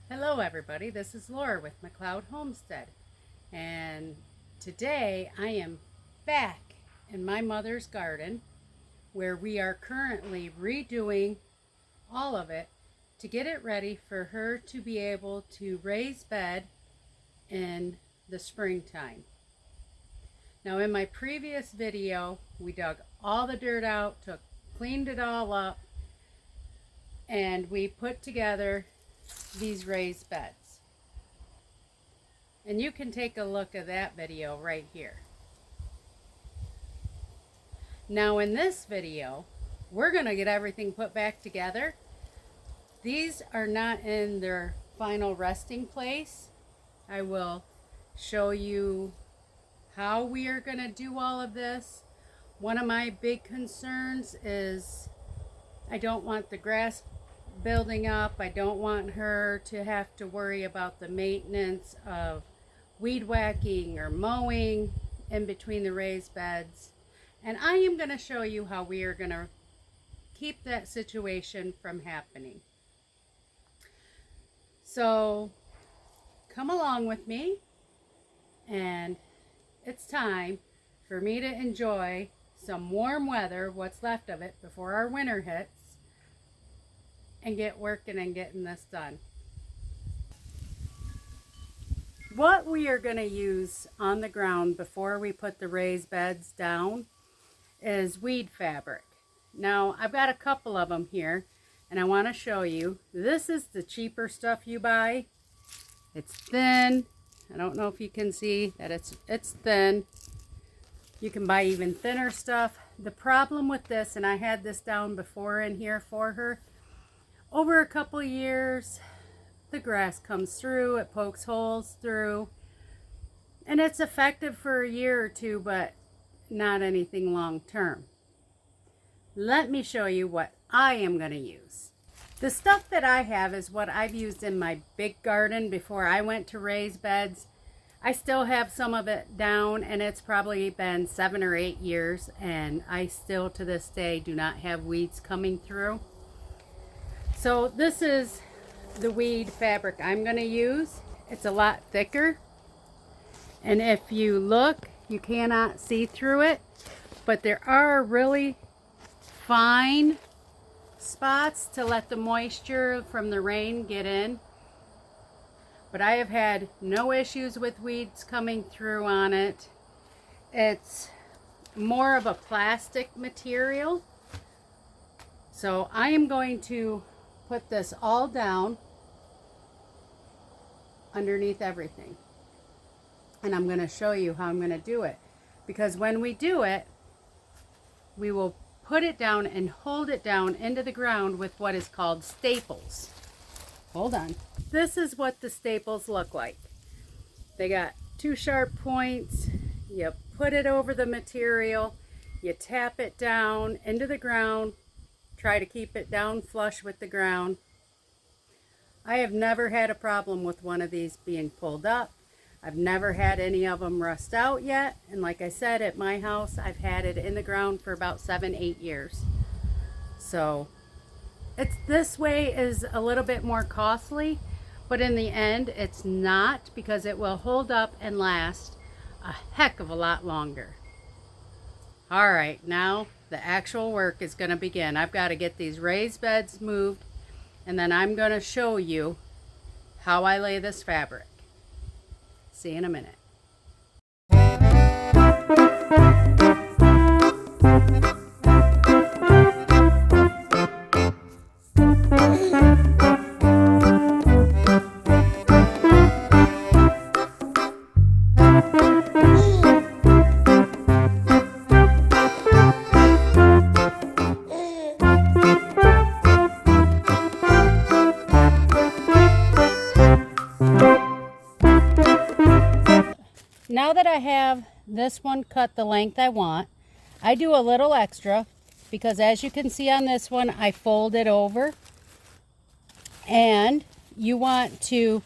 Hello everybody, this is Laura with McLeod Homestead, and today I am back in my mother's garden where we are currently redoing all of it to get it ready for her to be able to raise bed in the springtime. Now in my previous video we dug all the dirt out, cleaned it all up, and we put together these raised beds. And you can take a look at that video right here. Now in this video, we're going to get everything put back together. These are not in their final resting place. I will show you how we are going to do all of this. One of my big concerns is I don't want the grass building up. I don't want her to have to worry about the maintenance of weed whacking or mowing in between the raised beds. And I am going to show you how we are going to keep that situation from happening. So come along with me, and it's time for me to enjoy some warm weather, what's left of it before our winter hits, and get working and getting this done. What we are going to use on the ground before we put the raised beds down is weed fabric. Now I've got a couple of them here and I want to show you. This is the cheaper stuff you buy. It's thin. I don't know if you can see that it's thin. You can buy even thinner stuff. The problem with this, and I had this down before in here for her, over a couple years, the grass comes through, it pokes holes through, and it's effective for a year or two, but not anything long term. Let me show you what I am going to use. The stuff that I have is what I've used in my big garden before I went to raised beds. I still have some of it down, and it's probably been 7 or 8 years, and I still to this day do not have weeds coming through. So this is the weed fabric I'm going to use. It's a lot thicker, and if you look, you cannot see through it, but there are really fine spots to let the moisture from the rain get in. But I have had no issues with weeds coming through on it. It's more of a plastic material. So I am going to put this all down underneath everything, and I'm going to show you how I'm going to do it, because when we do it, we will put it down and hold it down into the ground with what is called staples. Hold on. This is what the staples look like. They got 2 sharp points. You put it over the material, you tap it down into the ground. Try to keep it down flush with the ground. I have never had a problem with one of these being pulled up. I've never had any of them rust out yet. And like I said, at my house, I've had it in the ground for about 7-8 years. So this way is a little bit more costly, but in the end, it's not, because it will hold up and last a heck of a lot longer. All right, now the actual work is going to begin. I've got to get these raised beds moved, and then I'm going to show you how I lay this fabric. See you in a minute. Now that I have this one cut the length I want, I do a little extra, because as you can see on this one, I fold it over, and you want to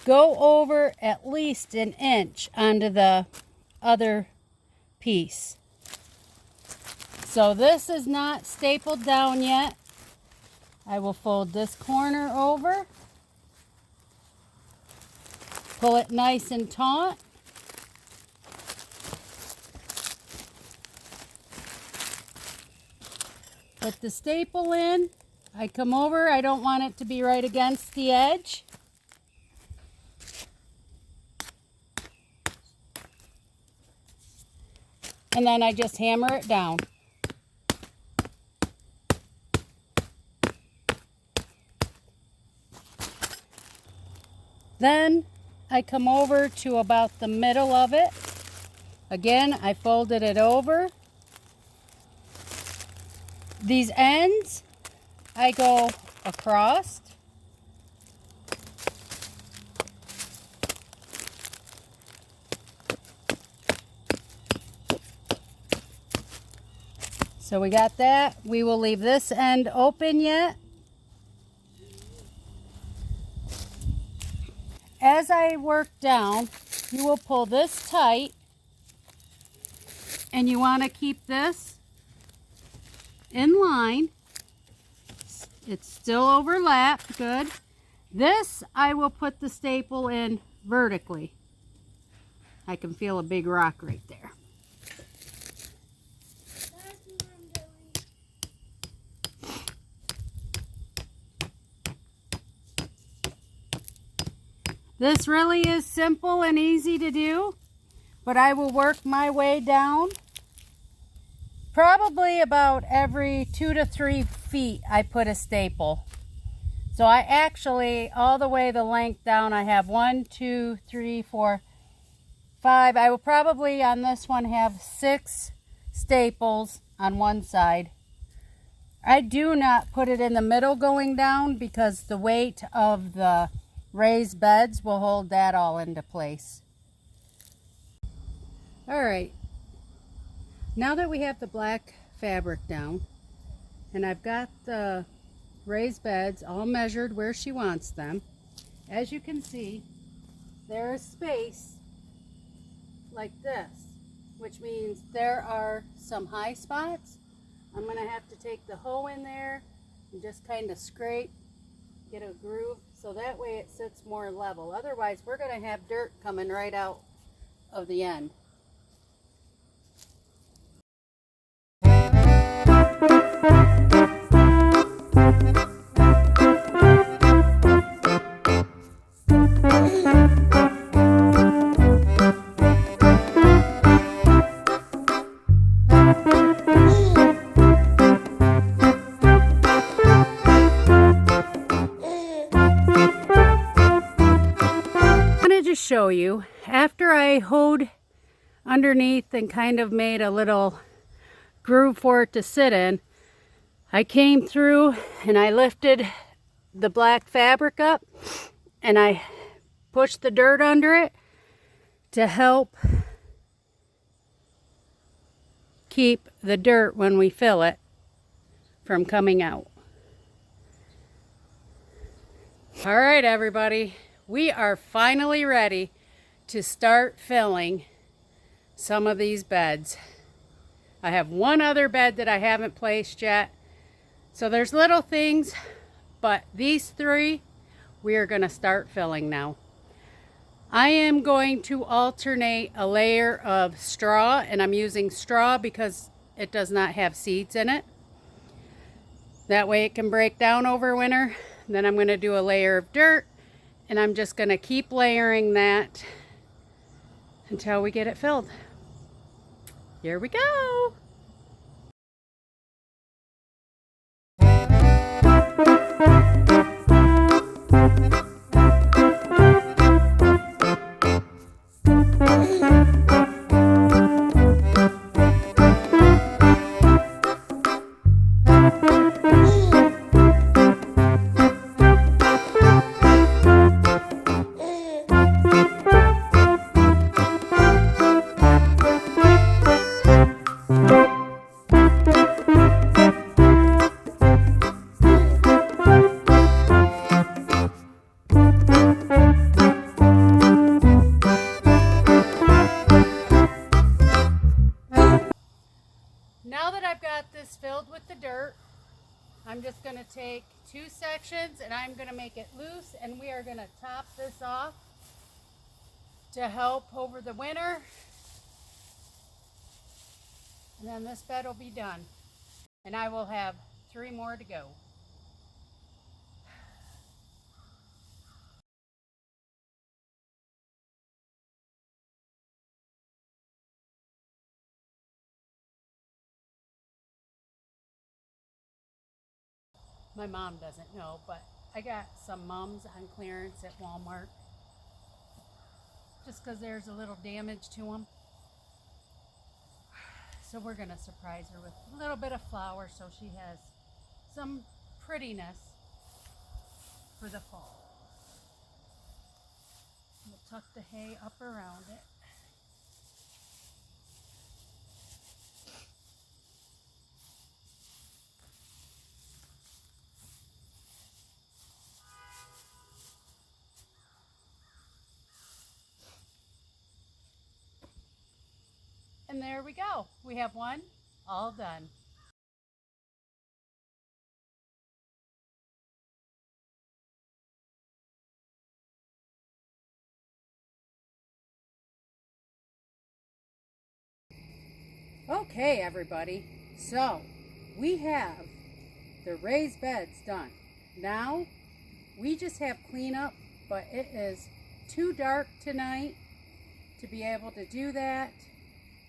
go over at least 1 inch onto the other piece. So this is not stapled down yet. I will fold this corner over Pull it nice and taut. Put the staple in. I come over. I don't want it to be right against the edge. And then I just hammer it down. Then I come over to about the middle of it. Again, I folded it over. These ends, I go across. So we got that. We will leave this end open yet. As I work down, you will pull this tight, and you want to keep this in line. It's still overlapped, good. This I will put the staple in vertically. I can feel a big rock right there. This really is simple and easy to do, but I will work my way down. Probably about every 2 to 3 feet I put a staple. So I actually, all the way the length down, I have 1, 2, 3, 4, 5. I will probably on this one have 6 staples on one side. I do not put it in the middle going down because the weight of the raised beds will hold that all into place. All right, now that we have the black fabric down and I've got the raised beds all measured where she wants them, as you can see, there is space like this, which means there are some high spots. I'm going to have to take the hoe in there and just kind of scrape, get a groove, so that way it sits more level. Otherwise, we're going to have dirt coming right out of the end. Show you after I hoed underneath and kind of made a little groove for it to sit in, I came through and I lifted the black fabric up and I pushed the dirt under it to help keep the dirt when we fill it from coming out. All right, everybody. We are finally ready to start filling some of these beds. I have one other bed that I haven't placed yet. So there's little things, but these 3 we are going to start filling now. I am going to alternate a layer of straw, and I'm using straw because it does not have seeds in it. That way it can break down over winter. Then I'm going to do a layer of dirt. And I'm just going to keep layering that until we get it filled. Here we go. Now that I've got this filled with the dirt, I'm just going to take 2 sections and I'm going to make it loose, and we are going to top this off to help over the winter. And then this bed will be done. And I will have 3 more to go. My mom doesn't know, but I got some mums on clearance at Walmart. Just because there's a little damage to them. So we're going to surprise her with a little bit of flour so she has some prettiness for the fall. We'll tuck the hay up around it. And there we go. We have one all done. Okay, everybody. So we have the raised beds done. Now we just have cleanup, but it is too dark tonight to be able to do that.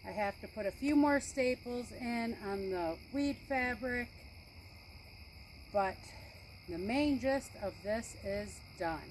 I have to put a few more staples in on the weed fabric, but the main gist of this is done.